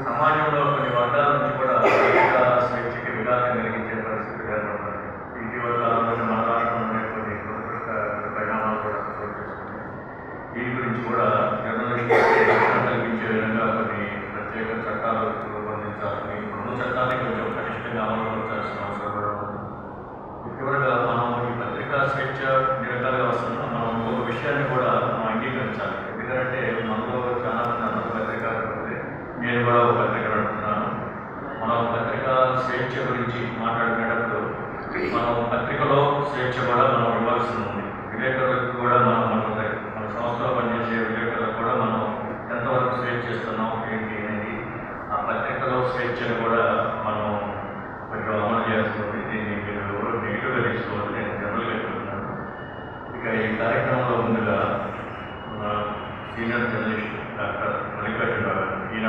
సమాజంలో కొన్ని వర్గాల నుంచి కూడా పత్రికా స్వేచ్ఛకి విఘాతం కలిగించే పరిస్థితులు ఏర్పడుతుంది. ఇటీవల కాలంలోనే మన రాష్ట్రంలోనే కొన్ని దురదృష్ట పరిణామాలు కూడా చోటు చేసుకుంటాయి. దీని గురించి కూడా జర్నలిస్టులకి రక్షణ కల్పించే విధంగా కొన్ని ప్రత్యేక చట్టాలు రూపొందించాలని, రెండు చట్టాన్ని కొంచెం కనిష్టంగా అమలుపరచాల్సిన అవసరం కూడా ఉంది. చివరిగా మనం ఈ పత్రికా స్వేచ్ఛ నిరకాలుగా వస్తున్నాం. మనం ఇంకొక విషయాన్ని కూడా మనం అంగీకరించాలి. ఎందుకంటే మనలో చాలా మంది అందరూ పత్రికలు ఉంది, నేను కూడా ఒక పత్రిక నడుపుతున్నాను. మనం పత్రికా స్వేచ్ఛ గురించి మాట్లాడుకునేటప్పుడు మనం పత్రికలో స్వేచ్ఛ కూడా మనం ఇవ్వాల్సి ఉంది. విలేకరులకు కూడా మన సంస్థలో పనిచేసే విలేకరులకు కూడా మనం ఎంతవరకు స్వేచ్ఛ ఇస్తున్నాం ఏంటి అనేది ఆ పత్రికలో స్వేచ్ఛను కూడా మనం కొంచెం అమలు చేయాల్సి ఉంది. దీన్ని మీరు ఎవరు నెగిటివ్గా తీసుకోవాలి, నేను జనరల్గా చెప్తున్నాను. ఇక ఈ కార్యక్రమంలో ముందుగా సీనియర్ జర్నలిస్ట్